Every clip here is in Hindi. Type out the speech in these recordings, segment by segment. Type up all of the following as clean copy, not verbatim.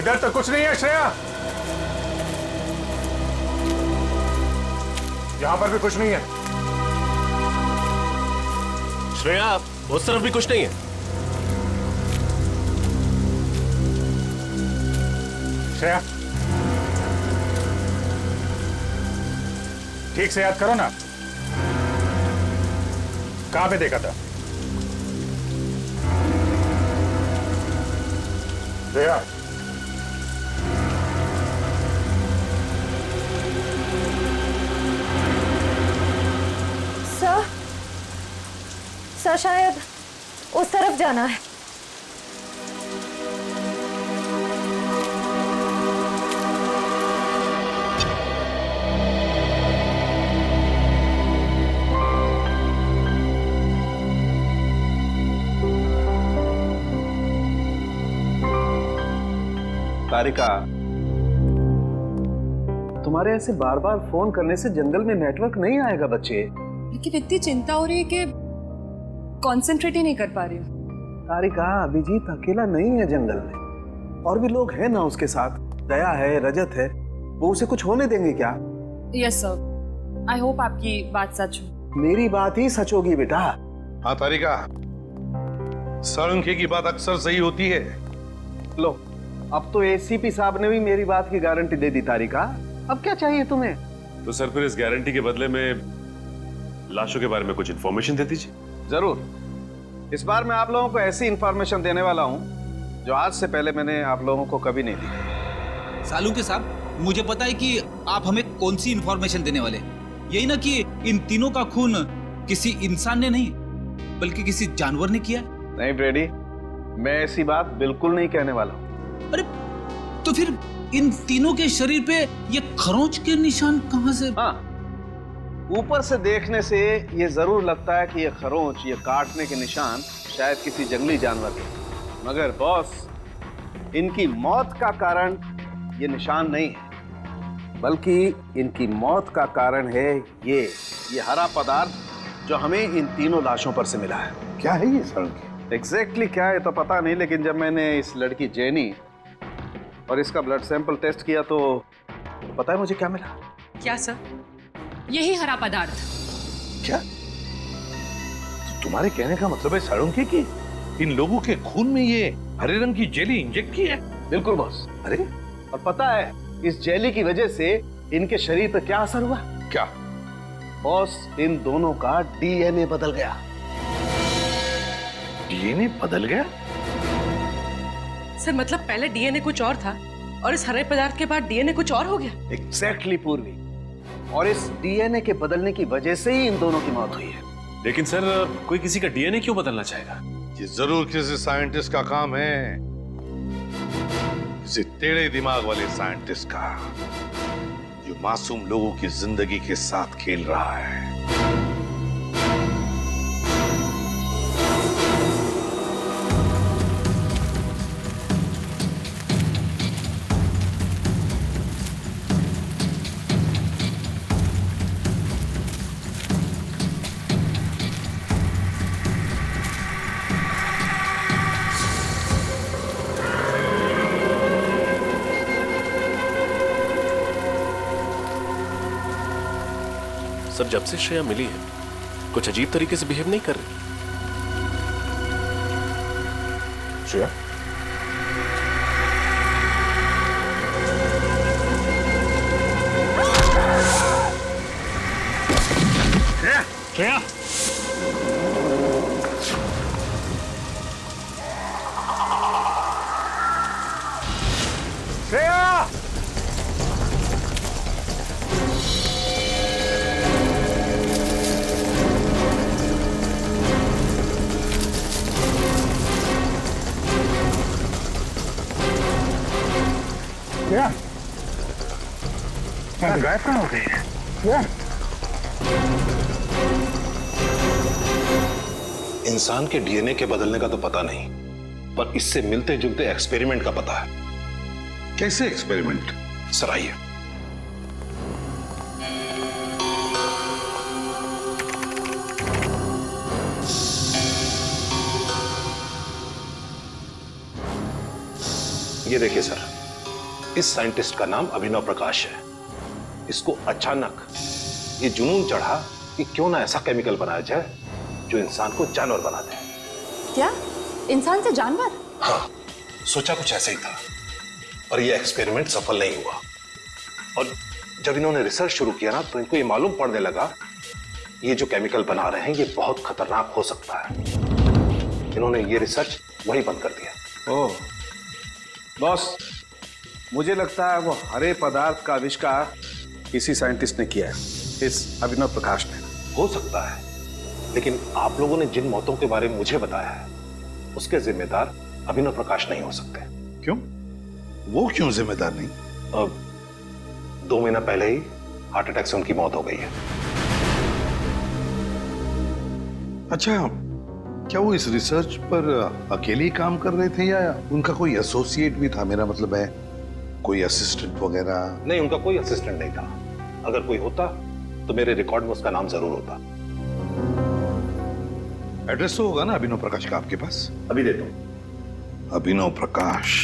इधर तो कुछ नहीं है श्रेया, यहां पर भी कुछ नहीं है। श्रेया, उस तरफ भी कुछ नहीं है। श्रेया, ठीक से याद करो ना, कहां पे देखा था? श्रेया, सर शायद उस तरफ जाना है। तारिका, तुम्हारे ऐसे बार बार फोन करने से जंगल में नेटवर्क नहीं आएगा बच्चे। लेकिन इतनी चिंता हो रही है कि कंसंट्रेट ही नहीं कर पा रही हूँ। तारिका, अभिजीत अकेला नहीं है जंगल में, और भी लोग हैं ना उसके साथ। दया है, रजत है, वो उसे कुछ होने देंगे क्या? यस सर, आई होप आपकी बात सच हो। मेरी बात ही सच होगी बेटा। हाँ तारिका, साळुंखे की बात अक्सर सही होती है। लो, अब तो एसीपी साहब ने भी मेरी बात की गारंटी दे दी। तारिका, अब क्या चाहिए तुम्हें? तो सर फिर इस गारंटी के बदले में लाशों के बारे में कुछ इन्फॉर्मेशन दे दीजिए। जरूर, इस बार मैं आप लोगों को ऐसी इंफॉर्मेशन देने वाला हूं जो आज से पहले मैंने आप लोगों को कभी नहीं दी। सालुंखे साहब, मुझे पता है कि आप हमें कौन सी इंफॉर्मेशन देने वाले। यही ना कि इन तीनों का खून किसी इंसान ने नहीं बल्कि किसी जानवर ने किया। नहीं ब्रेडी, मैं ऐसी बात बिल्कुल नहीं कहने वाला हूं। अरे तो फिर इन तीनों के शरीर पे ये खरोंच के निशान कहां से? हाँ, ऊपर से देखने से ये जरूर लगता है कि ये खरोंच, ये काटने के निशान शायद किसी जंगली जानवर के, मगर बॉस, इनकी मौत का कारण ये निशान नहीं है, बल्कि इनकी मौत का कारण है ये हरा पदार्थ जो हमें इन तीनों लाशों पर से मिला है। क्या है ये साळुंखे? एग्जैक्टली क्या है तो पता नहीं, लेकिन जब मैंने इस लड़की जेनी और इसका ब्लड सैंपल टेस्ट किया तो पता है मुझे क्या मिला? क्या सर? यही हरा पदार्थ। क्या तो तुम्हारे कहने का मतलब है साळुंखे की इन लोगों के खून में ये हरे रंग की जेली इंजेक्ट की है? बिल्कुल बॉस। अरे, और पता है इस जेली की वजह से इनके शरीर पर क्या असर हुआ? क्या बॉस, इन दोनों का डीएनए बदल गया। डीएनए बदल गया? सर मतलब पहले डीएनए कुछ और था और इस हरे पदार्थ के बाद डीएनए कुछ और हो गया। एग्जैक्टली पूर्वी, और इस डीएनए के बदलने की वजह से ही इन दोनों की मौत हुई है। लेकिन सर, कोई किसी का डीएनए क्यों बदलना चाहेगा? ये जरूर किसी साइंटिस्ट का काम है, किसी टेढ़े दिमाग वाले साइंटिस्ट का, जो मासूम लोगों की जिंदगी के साथ खेल रहा है। सर, जब से श्रेया मिली है कुछ अजीब तरीके से बिहेव नहीं कर रही। श्रेया, श्रेया, श्रेया, श्रेया, गायब कहाँ हो गई है? श्रेया, इंसान के डीएनए के बदलने का तो पता नहीं, पर इससे मिलते जुलते एक्सपेरिमेंट का पता है। कैसे एक्सपेरिमेंट? सर आइए। ये देखिए सर, इस साइंटिस्ट का नाम अभिनव प्रकाश है। इसको अचानक ये जुनून चढ़ा कि क्यों ना ऐसा केमिकल बनाया जाए जो इंसान को जानवर बना दे। क्या? इंसान से जानवर? हाँ, सोचा कुछ ऐसा ही था, पर यह एक्सपेरिमेंट सफल नहीं हुआ। और जब इन्होंने रिसर्च शुरू किया ना, तो इनको ये मालूम पड़ने लगा ये जो केमिकल बना रहे हैं ये बहुत खतरनाक हो सकता है। इन्होंने ये रिसर्च वही बंद कर दिया। ओह बॉस, मुझे लगता है वो हरे पदार्थ का आविष्कार किसी साइंटिस्ट ने किया है, इस अभिनव प्रकाश ने। हो सकता है, लेकिन आप लोगों ने जिन मौतों के बारे में मुझे बताया है उसके जिम्मेदार अभिनव प्रकाश नहीं हो सकते। क्यों? वो क्यों जिम्मेदार नहीं? अब 2 महीना पहले ही हार्ट अटैक से उनकी मौत हो गई है। अच्छा, क्या वो इस रिसर्च पर अकेले ही काम कर रहे थे या उनका कोई एसोसिएट भी था? मेरा मतलब है कोई असिस्टेंट वगैरह? नहीं, उनका कोई असिस्टेंट नहीं था। अगर कोई होता तो मेरे रिकॉर्ड में उसका नाम जरूर होता। एड्रेस तो होगा ना अभिनव प्रकाश का आपके पास? अभी देता हूं। अभिनव प्रकाश,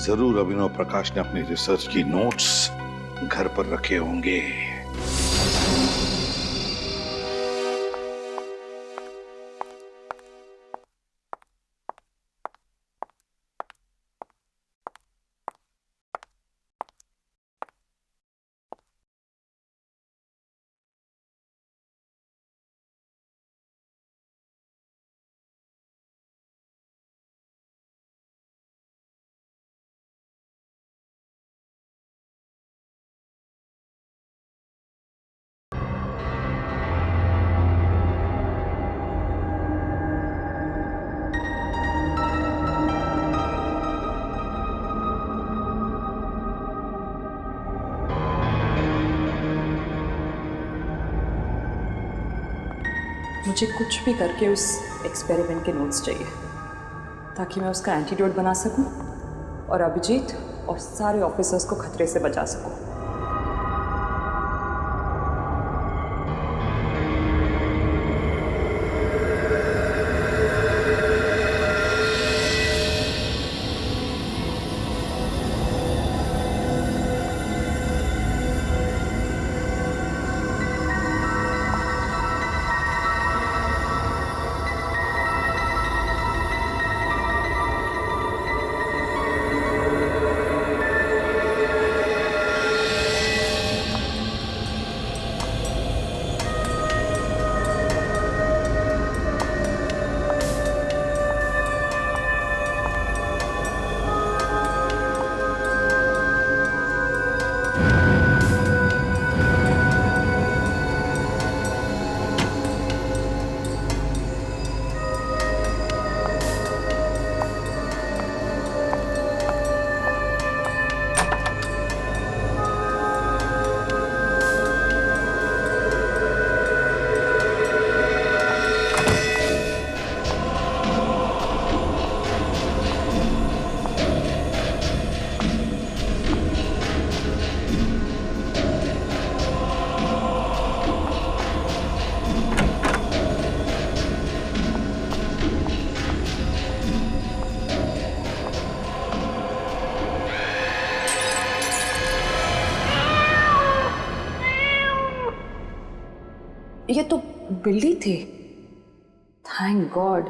जरूर अभिनव प्रकाश ने अपनी रिसर्च की नोट्स घर पर रखे होंगे। मुझे कुछ भी करके उस एक्सपेरिमेंट के नोट्स चाहिए ताकि मैं उसका एंटीडोट बना सकूं और अभिजीत और सारे ऑफिसर्स को खतरे से बचा सकूं। ये तो बिल्ली थी। Thank God.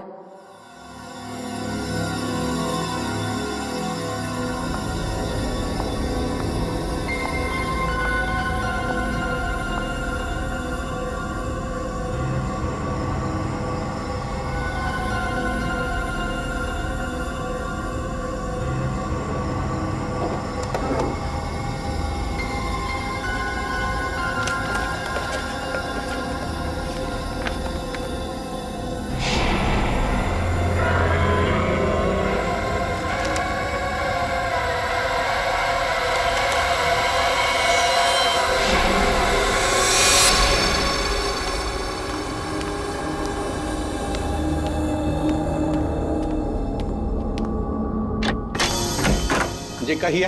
जी कहिए।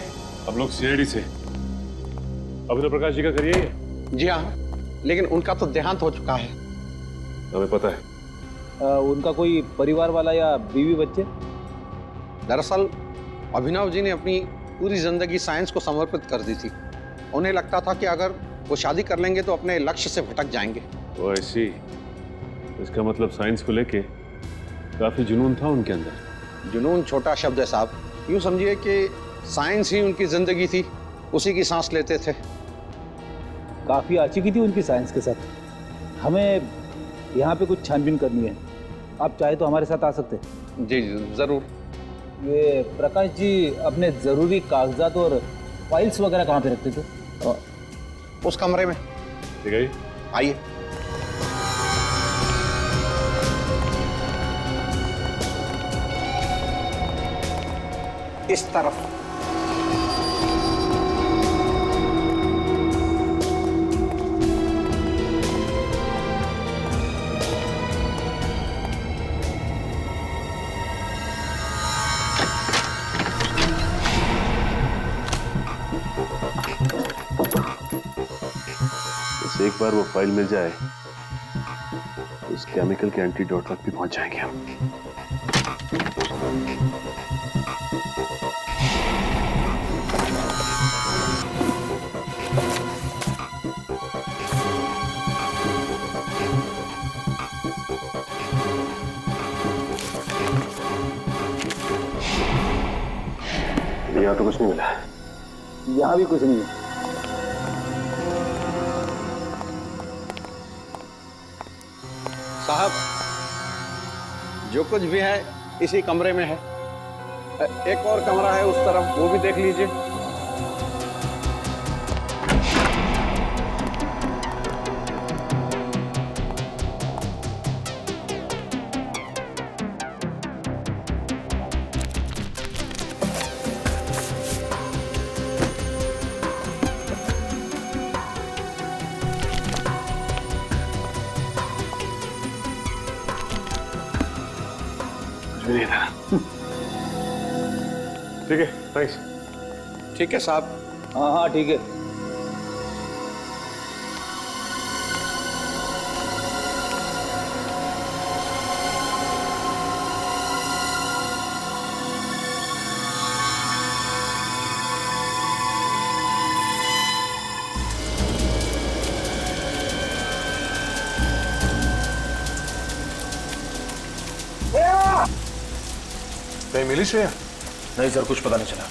हम लोग सीआईडी से अभिनव प्रकाश जी का करिए। जी हाँ, लेकिन उनका तो देहांत हो चुका है। हमें पता है। उनका कोई परिवार वाला या बीवी बच्चे? दरअसल अभिनव जी ने अपनी पूरी जिंदगी साइंस को समर्पित कर दी थी। उन्हें लगता था कि अगर वो शादी कर लेंगे तो अपने लक्ष्य से भटक जाएंगे। वो ऐसी, इसका मतलब साइंस को लेके काफी जुनून था उनके अंदर। जुनून छोटा शब्द है साहब, यूं समझिए कि साइंस ही उनकी जिंदगी थी, उसी की सांस लेते थे। काफ़ी आशिकी थी उनकी साइंस के साथ। हमें यहाँ पे कुछ छानबीन करनी है, आप चाहे तो हमारे साथ आ सकते हैं। जी जरूर। ये प्रकाश जी अपने ज़रूरी कागजात और फाइल्स वगैरह कहाँ पे रखते थे? उस कमरे में। ठीक है, आइए। इस तरफ। बस एक बार वो फाइल मिल जाए तो उस केमिकल के एंटीडोट तक भी पहुंच जाएंगे हम। यहाँ तो कुछ नहीं मिला। यहाँ भी कुछ नहीं है। साहब, जो कुछ भी है इसी कमरे में है। एक और कमरा है उस तरफ, वो भी देख लीजिए। ठीक है, थैंक्स। ठीक है साहब। हाँ हाँ ठीक है। कहीं मिली श्रेया? नहीं सर, कुछ पता नहीं चला।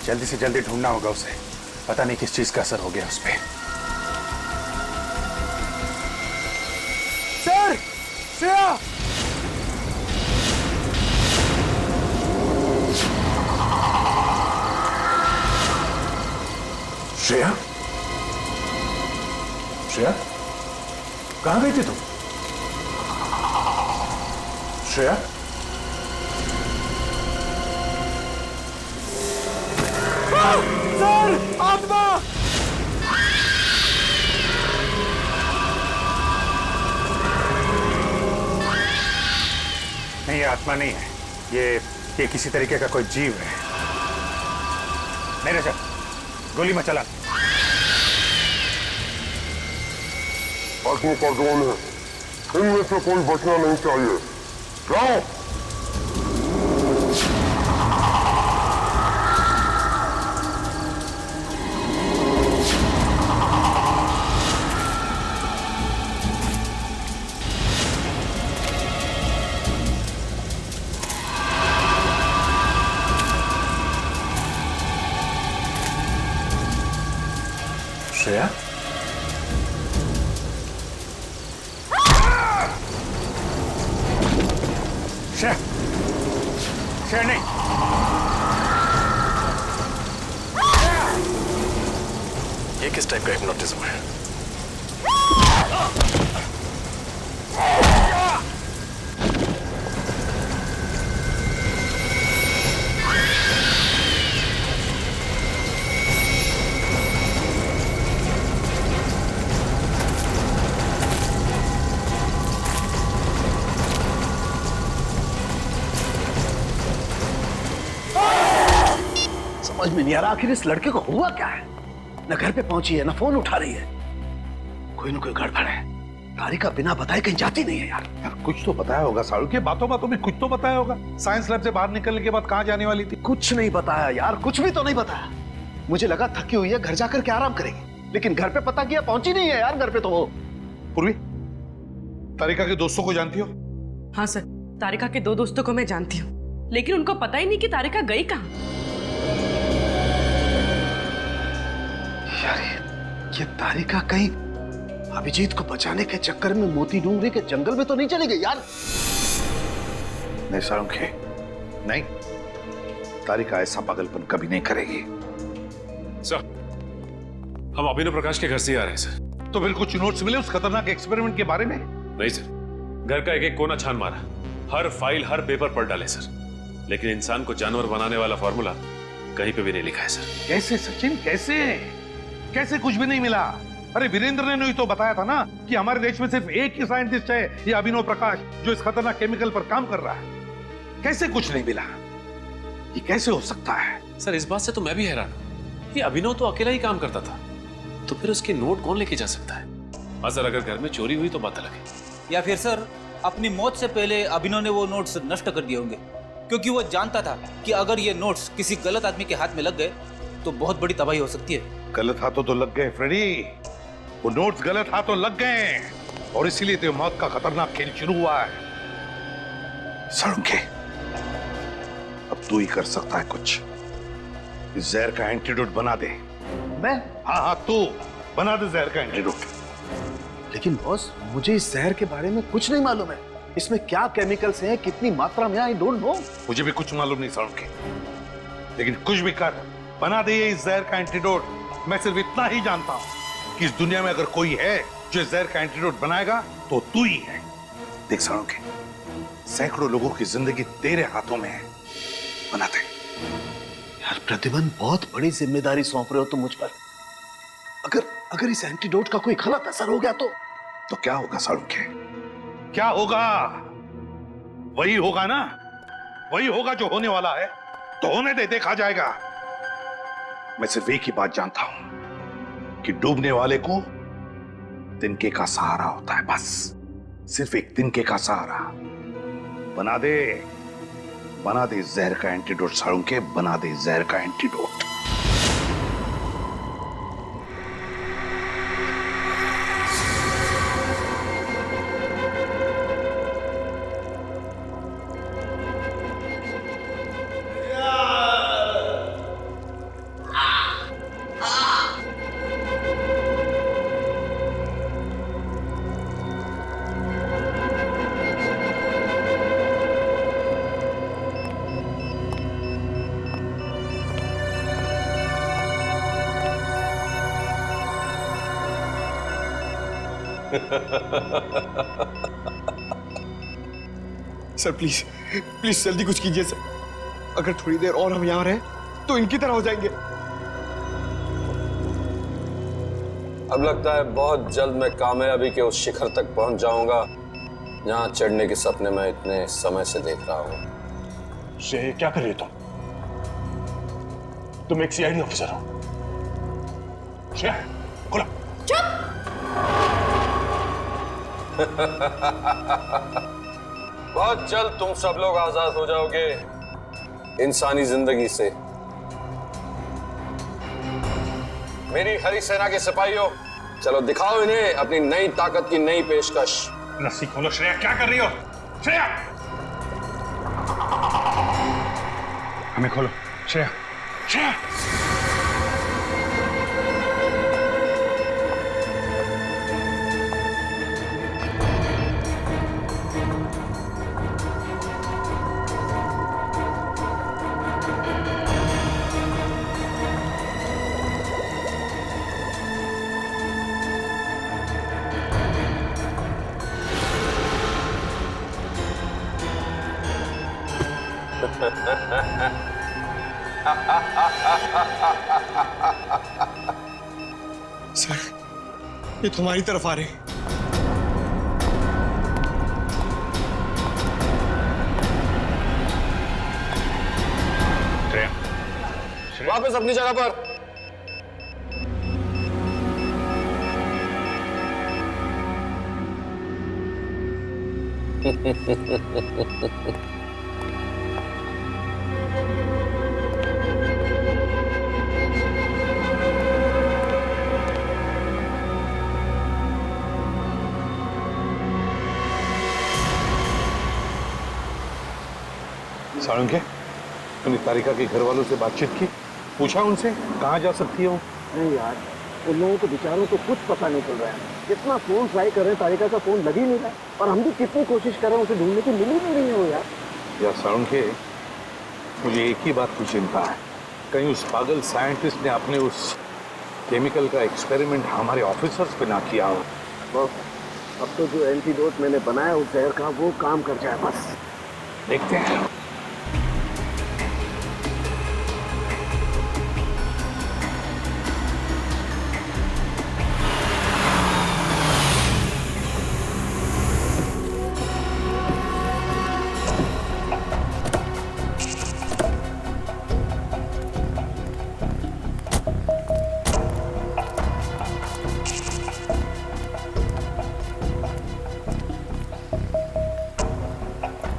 जल्दी से जल्दी ढूंढना होगा उसे। पता नहीं किस चीज का असर हो गया उस पे। सर, श्रेया! श्रेया? श्रेया? कहां गई थी तुम? श्रेया? सर, आत्मा! नहीं, ये आत्मा नहीं है। ये किसी तरीके का कोई जीव है। नहीं रजत, गोली मत चला। आत्मा का ड्रोन है, इनमें से कोई बचना नहीं चाहिए। जाओ। श्रेया? श्रेया! श्रेया नहीं! ये किस टाइप का हिप्नोटिज्म है? समझ में नहीं आ रहा आखिर इस लड़के को हुआ क्या है। न घर पे पहुंची है, न फोन उठा रही है। कोई न कोई गड़बड़ है। तारिका बिना बताए कहीं जाती नहीं है यार। यार कुछ तो बताया होगा साड़ू के, बातों बातों में कुछ तो बताया होगा। साइंस लैब से बाहर निकलने के बाद कहाँ जाने वाली थी? कुछ नहीं बताया यार, कुछ भी तो नहीं बताया। मुझे लगा थकी हुई है, घर जाकर के आराम करेगी, लेकिन घर पे पता किया पहुंची नहीं है यार घर पे तो वो। पूर्वी, तारिका के दोस्तों को जानती हो? हाँ सर, तारिका के 2 दोस्तों को मैं जानती हूँ, लेकिन उनको पता ही नहीं कि तारिका गई कहाँ। यार ये तारिका कहीं अभिजीत को बचाने के चक्कर में मोती डूंगरी के जंगल में तो नहीं चली गई यार? नहीं साळुंखे, नहीं, तारिका ऐसा पागलपन कभी नहीं करेगी। सर, हम अभिनव प्रकाश के घर से ही आ रहे हैं सर। तो फिर कुछ नोट्स मिले उस खतरनाक एक्सपेरिमेंट के बारे में? नहीं सर, घर का एक एक कोना छान मारा, हर फाइल हर पेपर पढ़ डाले सर, लेकिन इंसान को जानवर बनाने वाला फॉर्मूला कहीं पे भी नहीं लिखा है सर। कैसे सचिन, कैसे कैसे कुछ भी नहीं मिला? अरे वीरेंद्र ने तो बताया था ना कि हमारे देश में सिर्फ एक ही साइंटिस्ट है, ये अभिनव प्रकाश, जो इस खतरनाक केमिकल पर काम कर रहा है। कैसे कुछ नहीं मिला? ये कैसे हो सकता है? सर इस बात से तो मैं भी हैरान हूं कि अभिनव तो अकेला ही काम करता था, तो फिर उसके नोट कौन लेके जा सकता है? हाँ सर, अगर घर में चोरी हुई तो बात अलग है। या फिर सर अपनी मौत से पहले अभिनव ने वो नोट्स नष्ट कर दिए होंगे, क्योंकि वो जानता था कि अगर ये नोट्स किसी गलत आदमी के हाथ में लग गए तो बहुत बड़ी तबाही हो सकती है। गलत हाथों तो लग गए फ्रेडी, वो नोट्स गलत हाथों लग गए, और इसीलिए तो मौत का खतरनाक खेल शुरू हुआ है। साळुंखे, अब तू ही कर सकता है कुछ। इस जहर का एंटीडोट बना दे। मैं? हाँ, तू बना दे जहर का एंटीडोट। लेकिन बॉस, मुझे इस जहर के बारे में कुछ नहीं मालूम है। इसमें क्या केमिकल्स हैं, कितनी मात्रा में, आई डोंट नो। मुझे भी कुछ मालूम नहीं साळुंखे, लेकिन कुछ भी कर, बना दे इस जहर का एंटीडोट। मैं सिर्फ इतना ही जानता हूं कि इस दुनिया में अगर कोई है जो इस जहर का एंटीडोट बनाएगा तो तू ही है। देख साळुंखे, सैकड़ों लोगों की जिंदगी तेरे हाथों में है, बना दे। यार प्रतिबंध, बहुत बड़ी जिम्मेदारी सौंप रहे हो तुम मुझ पर। अगर इस एंटीडोट का कोई गलत असर हो गया तो क्या होगा साळुंखे? क्या होगा? वही होगा ना, वही होगा जो होने वाला है। तो होने दे, देखा जाएगा। मैं सिर्फ एक ही बात जानता हूं कि डूबने वाले को तिनके का सहारा होता है, बस सिर्फ एक तिनके का सहारा। बना दे जहर का एंटीडोट साळुंखे, बना दे जहर का एंटीडोट। सर प्लीज प्लीज जल्दी कुछ कीजिए सर। अगर थोड़ी देर और हम यहाँ रहे तो इनकी तरह हो जाएंगे। अब लगता है बहुत जल्द मैं कामयाबी के उस शिखर तक पहुंच जाऊंगा जहां चढ़ने के सपने मैं इतने समय से देख रहा हूं। श्रेय, क्या कर रहे हो तुम एक सीआईडी ऑफिसर हो। श्रेया, खोलो। बहुत जल्द तुम सब लोग आजाद हो जाओगे इंसानी जिंदगी से। मेरी हरी सेना के सिपाहियों, चलो दिखाओ इन्हें अपनी नई ताकत की नई पेशकश। रस्सी खोलो। श्रेया, क्या कर रही हो? श्रेया, हमें खोलो। श्रेया, श्रेया। सर, ये तुम्हारी तरफ आ रहे हैं। वापस अपनी जगह पर। साळुंखे, तूने तारिका के घर वालों से बातचीत की? पूछा उनसे कहाँ जा सकती है वो? नहीं यार, उन लोगों को बेचारों को कुछ पता नहीं चल रहा है। कितना फोन ट्राई कर रहे हैं, तारिका का फोन लग ही नहीं रहा है। और हम भी कितनी कोशिश कर रहे हैं उसे ढूंढने की, मिल ही नहीं रही है वो यार। यार साळुंखे, मुझे एक ही बात की चिंता है, कहीं उस पागल साइंटिस्ट ने अपने उस केमिकल का एक्सपेरिमेंट हमारे ऑफिसर्स पे ना किया हो। अब तो जो एंटीडोट मैंने बनाया उस जहर का, वो काम कर जाए बस। देखते हैं।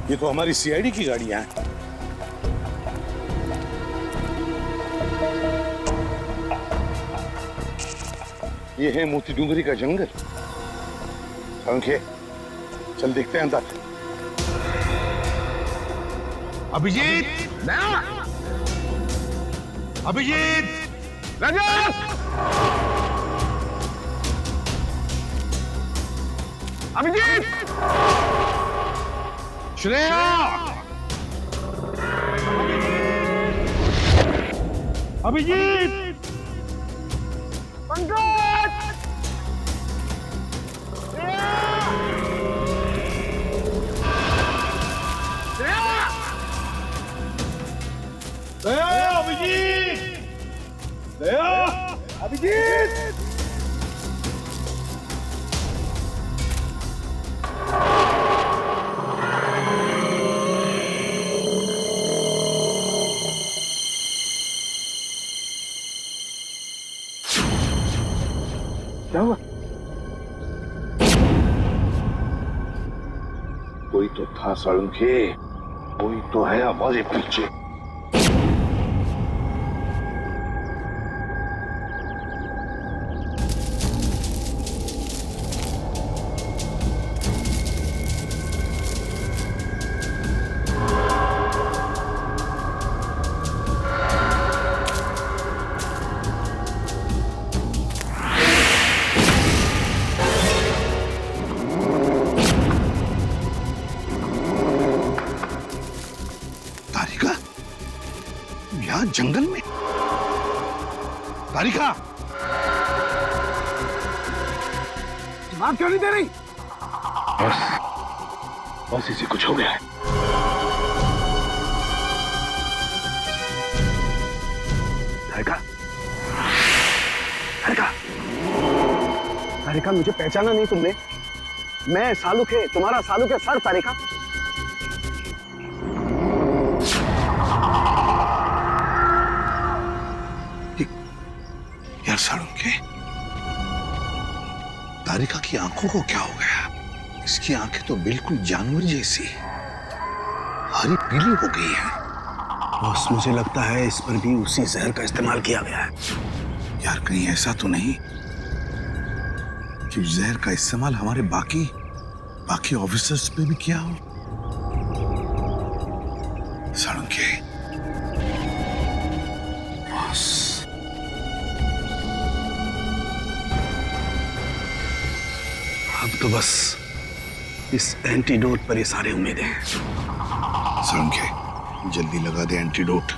ये तो हमारी सीआईडी की गाड़ियां हैं। ये है मोती डूंगरी का जंगल। साळुंखे, चल देखते हैं अंदर। अभिजीत, अभिजीत, रजत, अभिजीत, श्रेया, अभिजीत, पंकज, श्रेया, अभिजीत, अभिजीत। क्या हुआ? कोई तो था साळुंखे, कोई तो है हमारे पीछे। जंगल में तारिका, जवाब क्यों नहीं दे रही? बस इसे कुछ हो गया है। तारिका, तारिका, तारिका, मुझे पहचाना नहीं तुमने? मैं सालुक है, तुम्हारा सालुक है सर। तारिका, यार साळुंखे, तारिका की आंखों को क्या हो गया? इसकी आंखें तो बिल्कुल जानवर जैसी हरी पीली हो गई है। बॉस, मुझे लगता है इस पर भी उसी जहर का इस्तेमाल किया गया है। यार कहीं ऐसा तो नहीं कि उस जहर का इस्तेमाल हमारे बाकी ऑफिसर्स पे भी किया हो? साळुंखे, बॉस, अब तो बस इस एंटीडोट पर ये सारी उम्मीदें हैं। साळुंखे, जल्दी लगा दे एंटीडोट।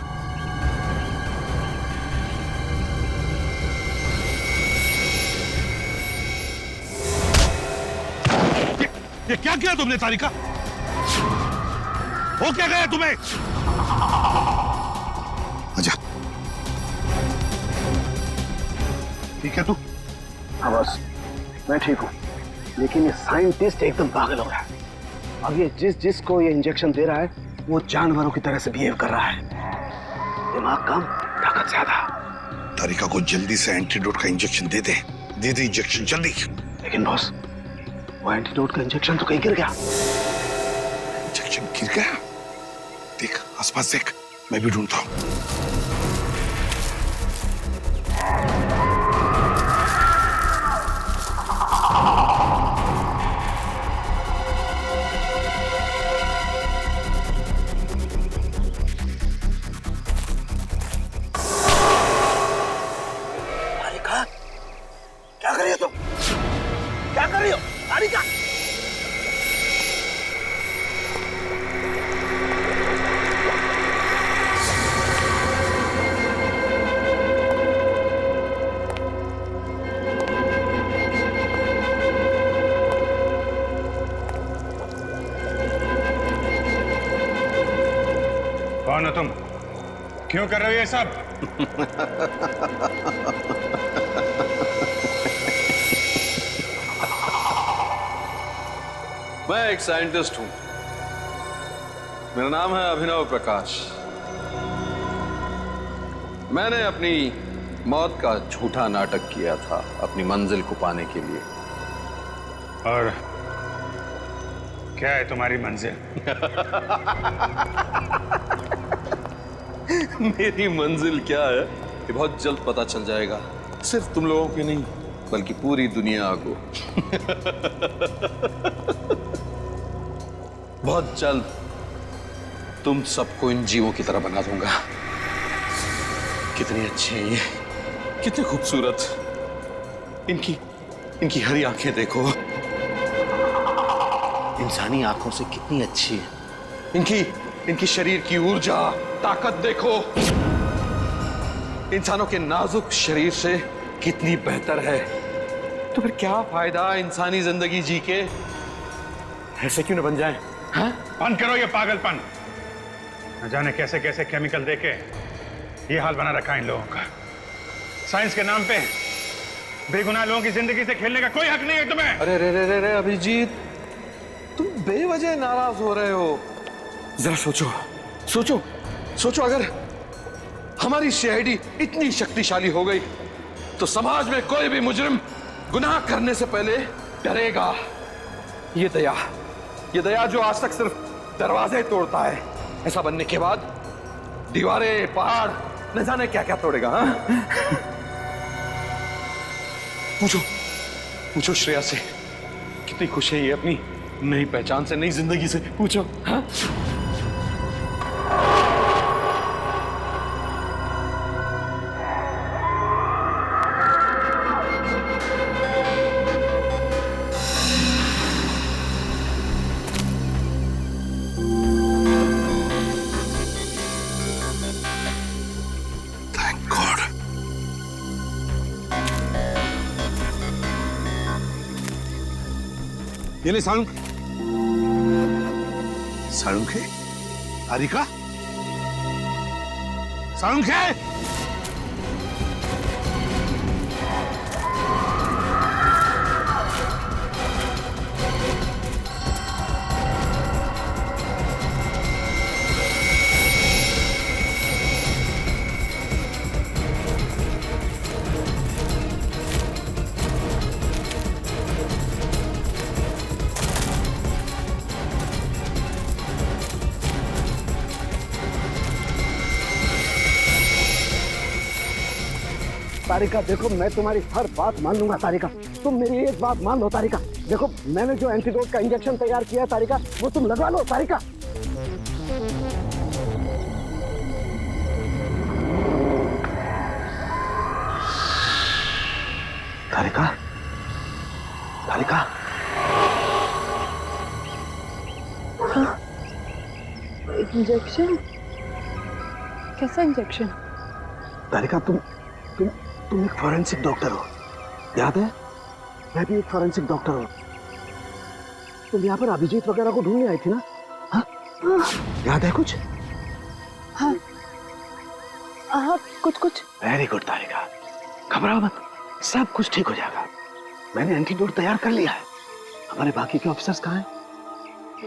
ये क्या किया तुमने तारिका? हो क्या गया तुम्हें? आजा। ठीक है तू? हाँ बस, मैं ठीक हूँ, लेकिन ये साइंटिस्ट एकदम पागल हो रहा है। अब ये जिसको ये इंजेक्शन दे रहा है वो जानवरों की तरह से बिहेव कर रहा है। दिमाग कम, ताकत ज्यादा। तारिका को जल्दी से एंटीडोट का इंजेक्शन दे दे इंजेक्शन जल्दी। लेकिन बॉस, वो एंटीडोट का इंजेक्शन तो कहीं गिर गया। शिव गिर गया। देख आसपास देख, मैं भी ढूंढता हूं। क्या कर रही हो तुम? क्या कर रही हो तारिका? कौन हो तुम? क्यों कर रहे हो ये सब? मैं एक साइंटिस्ट हूं। मेरा नाम है अभिनव प्रकाश। मैंने अपनी मौत का झूठा नाटक किया था अपनी मंजिल को पाने के लिए। और क्या है तुम्हारी मंजिल? मेरी मंजिल क्या है ये बहुत जल्द पता चल जाएगा। सिर्फ तुम लोगों की नहीं बल्कि पूरी दुनिया को। बहुत जल्द तुम सबको इन जीवों की तरह बना दूंगा। कितनी अच्छी है ये, कितने खूबसूरत। इनकी हरी आंखें देखो, इंसानी आंखों से कितनी अच्छी है। इनकी शरीर की ऊर्जा ताकत देखो, इंसानों के नाजुक शरीर से कितनी बेहतर है। तो फिर क्या फायदा इंसानी जिंदगी जी के? ऐसे क्यों न बन जाए? हाँ? बंद करो ये पागलपन। न जाने कैसे कैसे केमिकल देके ये हाल बना रखा है इन लोगों का। साइंस के नाम पे बेगुनाह लोगों की जिंदगी से खेलने का कोई हक नहीं है तुम्हें। अरे रे रे रे रे अभिजीत, तुम बेवजह नाराज हो रहे हो। जरा सोचो अगर हमारी सीआईडी इतनी शक्तिशाली हो गई तो समाज में कोई भी मुजरिम गुनाह करने से पहले डरेगा। ये दया जो आज तक सिर्फ दरवाजे तोड़ता है, ऐसा बनने के बाद दीवारें पहाड़ न जाने क्या क्या तोड़ेगा। हाँ? पूछो श्रेया से कितनी खुश है ये अपनी नई पहचान से, नई जिंदगी से। पूछो। हाँ? ये ले सालुंख है। तारिका सालुंख है। तारिका देखो, मैं तुम्हारी हर बात मान लूंगा तारिका। तुम मेरी एक बात मान लो तारिका। देखो मैंने जो एंटीडोट का इंजेक्शन तैयार किया है तारिका, वो तुम लगवा लो तारिका। तारिका तारिका हाँ? इंजेक्शन? कैसा इंजेक्शन? तारिका तुम एक फॉरेंसिक डॉक्टर हो, याद है? मैं भी एक फॉरेंसिक डॉक्टर हूँ। तुम यहाँ पर अभिजीत वगैरह को ढूंढने आई थी ना? हाँ? याद है कुछ? हाँ कुछ। वेरी गुड तारिका, घबराओ मत, सब कुछ ठीक हो जाएगा। मैंने एंटीडोट तैयार कर लिया है। हमारे बाकी के ऑफिसर्स कहाँ हैं?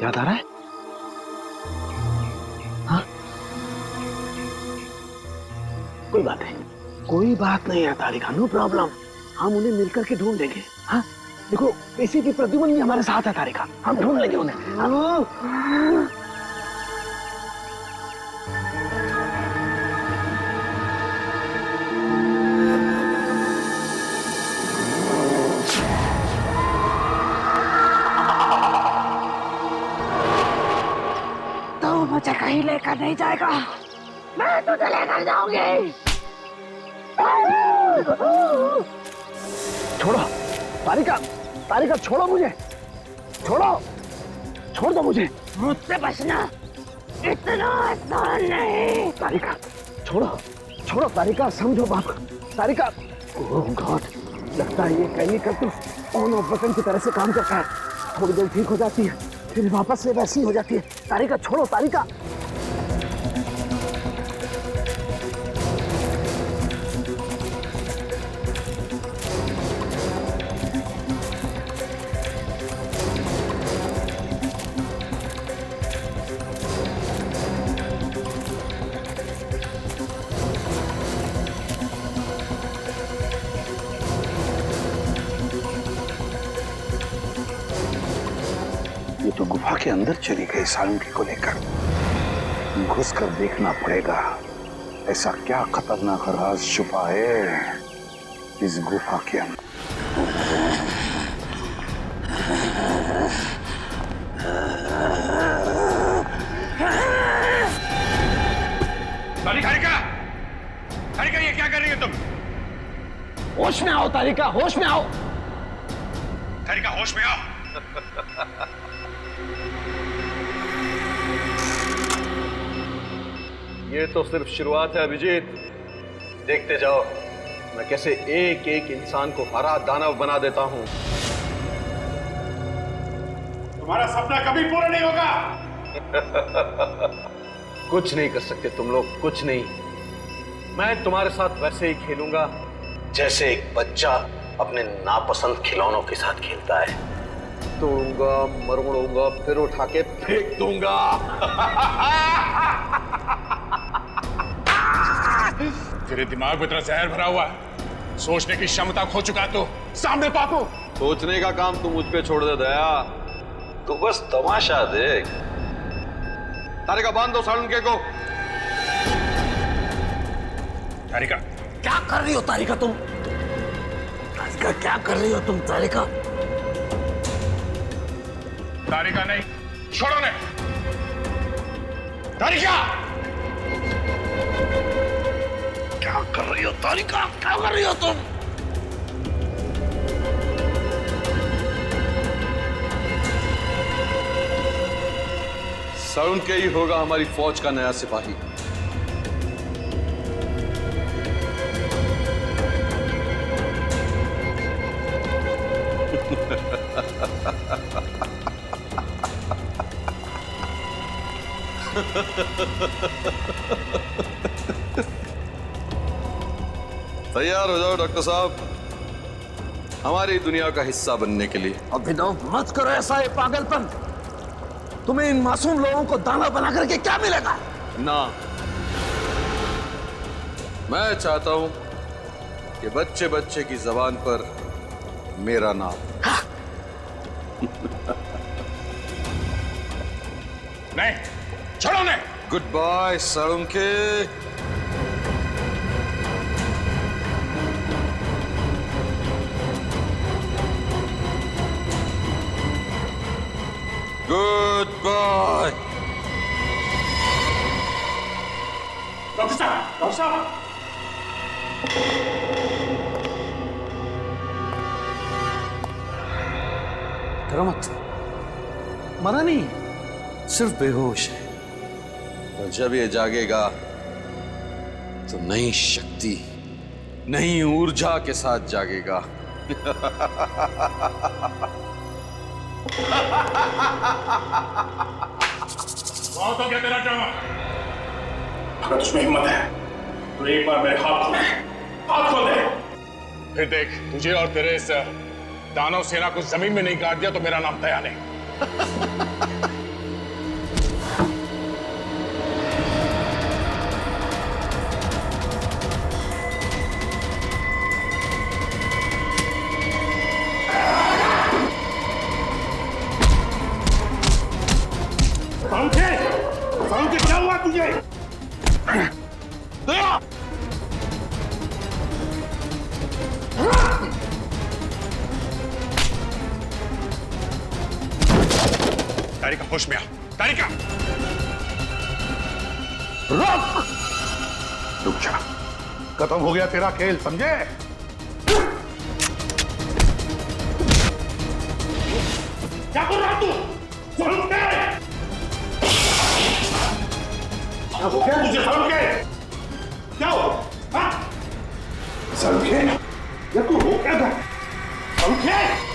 याद आ रहा है? हाँ? कोई बात नहीं है तारिका, नो प्रॉब्लम। हम उन्हें मिलकर के ढूंढ लेंगे। हाँ देखो, इसी की प्रद्युमन भी हमारे साथ है तारिका, हम ढूंढ लेंगे उन्हें। कहीं लेकर नहीं जाएगा, मैं तुझे लेकर जाऊंगी। छोड़ो तारिका, तारिका छोड़ो मुझे, छोड़ो, छोड़ दो मुझे। मुझसे बचना इतना आसान नहीं। तारिका छोड़ो, छोड़ो तारिका, समझो बाप। तारिका, ओह गॉड, लगता है ये केमिकल तो ऑन ऑफ बटन की तरह से काम करता है। थोड़ी देर ठीक हो जाती है, फिर वापस से वैसी हो जाती है। तारिका छोड़ो, तारिका। ये तो गुफा के अंदर चली गई सालुंकी को लेकर। घुसकर देखना पड़ेगा, ऐसा क्या खतरनाक राज छुपा है इस गुफा के अंदर। तारिका, तारिका ये क्या कर रही हो तुम? होश में आओ तारिका, होश में आओ। तारिका होश में आओ। ये तो सिर्फ शुरुआत है अभिजीत, देखते जाओ मैं कैसे एक एक इंसान को हरा दानव बना देता हूं। तुम्हारा सपना कभी पूरा नहीं होगा। कुछ नहीं कर सकते तुम लोग, कुछ नहीं। मैं तुम्हारे साथ वैसे ही खेलूंगा जैसे एक बच्चा अपने नापसंद खिलौनों के साथ खेलता है। तोड़ूंगा, मरोड़ूंगा, फिर उठा के फेंक दूंगा। तेरे दिमाग में इतना जहर भरा हुआ है, सोचने की क्षमता खो चुका है तो सामने पापू। सोचने का काम तू मुझ पे छोड़ दे दया, तू बस तमाशा देख। तारिका बांध दो सालुंके को। तारिका क्या कर रही हो तारिका तुम? तारिका क्या कर रही हो तुम? तारिका, तारिका नहीं, छोड़ो ने। तारिका क्या कर रही हो तारिका, क्या कर रही हो तुम? सालुंके ही होगा हमारी फौज का नया सिपाही। तैयार हो जाओ डॉक्टर साहब, हमारी दुनिया का हिस्सा बनने के लिए। अभिनव मत करो ऐसा, ये पागलपन। तुम्हें इन मासूम लोगों को दाना बना करके क्या मिलेगा? ना, मैं चाहता हूं कि बच्चे बच्चे की जबान पर मेरा नाम। नहीं, छोड़ो ने। Good bye Salunke. Good bye. Doctor साहब, डॉक्टर साहब। डरो मत, मरा नहीं, सिर्फ बेहोश है। और जब ये जागेगा तो नई शक्ति, नई ऊर्जा के साथ जागेगा। बहुत हो गया तेरा ड्रामा। अगर तुझमें हिम्मत है तो एक बार मेरे हाथ खोल दे, हाथ खोल दे। फिर देख, तुझे और तेरे इस दानव सेना को जमीन में नहीं गाड़ दिया तो मेरा नाम दया नहीं। सालुंके, क्या हुआ तुझे? दया! तारिका होश में आ, तारिका! रुक! रुक जा। खत्म हो गया तेरा खेल, समझे? क्या कर रहा तू? शर्म कर! क्या हो गया? मुझे शर्म कर! क्या हो? हाँ? शर्म कर? ये तू हो क्या था? शर्म कर?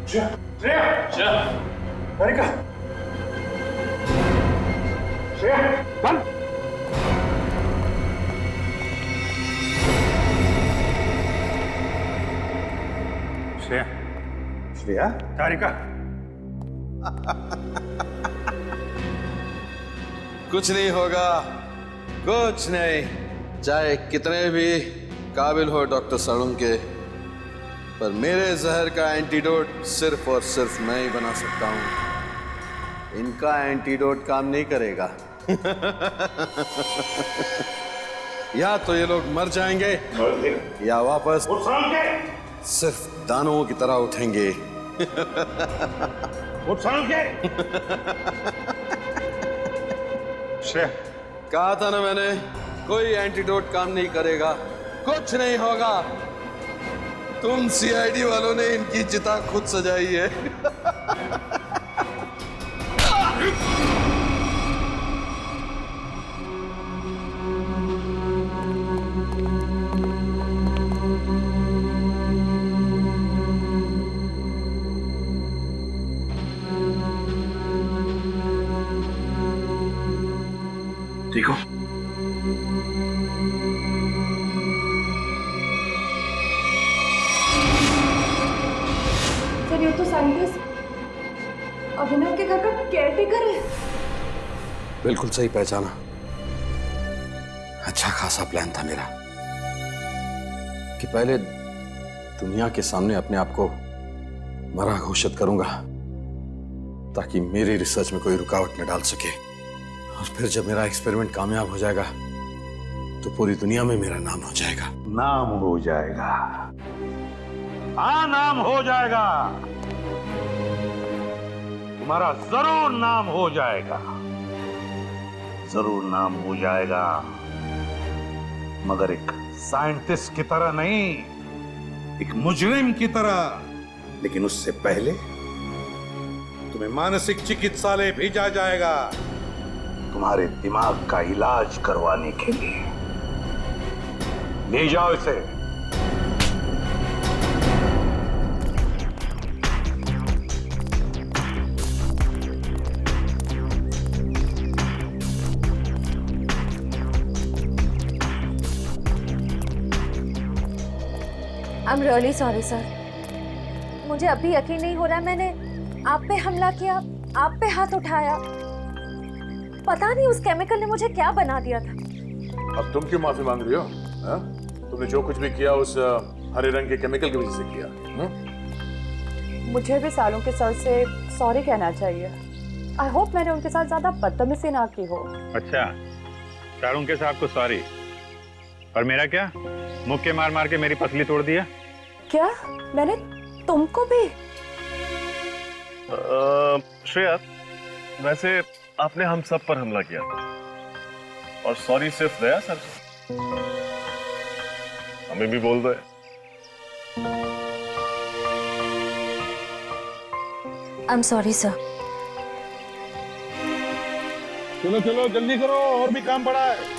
श्रेया? श्रेया? श्रेया? श्रेया? तारिका? कुछ नहीं होगा, कुछ नहीं। चाहे कितने भी काबिल हो डॉक्टर सड़ुम के, पर मेरे जहर का एंटीडोट सिर्फ और सिर्फ मैं ही बना सकता हूं। इनका एंटीडोट काम नहीं करेगा। या तो ये लोग मर जाएंगे या वापस सिर्फ दानों की तरह उठेंगे। कहा था ना मैंने, कोई एंटीडोट काम नहीं करेगा, कुछ नहीं होगा। तुम सीआईडी वालों ने इनकी चिता खुद सजाई है। ठीक हो? सर ये तो साइंटिस्ट अभिनव के घर का केयरटेकर है। बिल्कुल सही पहचाना। अच्छा खासा प्लान था मेरा कि पहले दुनिया के सामने अपने आप को मरा घोषित करूंगा ताकि मेरी रिसर्च में कोई रुकावट न डाल सके, और फिर जब मेरा एक्सपेरिमेंट कामयाब हो जाएगा तो पूरी दुनिया में मेरा नाम हो जाएगा। नाम हो जाएगा। हाँ, नाम हो जाएगा। तुम्हारा जरूर नाम हो जाएगा, जरूर नाम हो जाएगा, मगर एक साइंटिस्ट की तरह नहीं, एक मुजरिम की तरह। लेकिन उससे पहले तुम्हें मानसिक चिकित्सालय भेजा जाएगा तुम्हारे दिमाग का इलाज करवाने के लिए। ले जाओ इसे। I'm really sorry sir। मुझे अभी यकीन नहीं हो रहा, मैंने आप पे हमला किया, आप पे हाथ उठाया। पता नहीं उस केमिकल ने मुझे क्या बना दिया था। अब तुम क्यों माफी मांग रही हो? हा? तुमने जो कुछ भी किया उस हरे रंग के केमिकल की वजह से किया। मुझे भी सालों के सर से सॉरी कहना चाहिए। आई होप मैंने उनके साथ ज्यादा बदतमीजी ना की हो। अच्छा, शाहरुख के साथ को सॉरी, और मेरा क्या? मुक्के मार मार के मेरी पसली तोड़ दिया। क्या? मैंने तुमको भी? श्रेया, वैसे आपने हम सब पर हमला किया और सॉरी सिर्फ दया सर हमें भी बोल दे। I am sorry sir. चलो चलो जल्दी करो, और भी काम पड़ा है।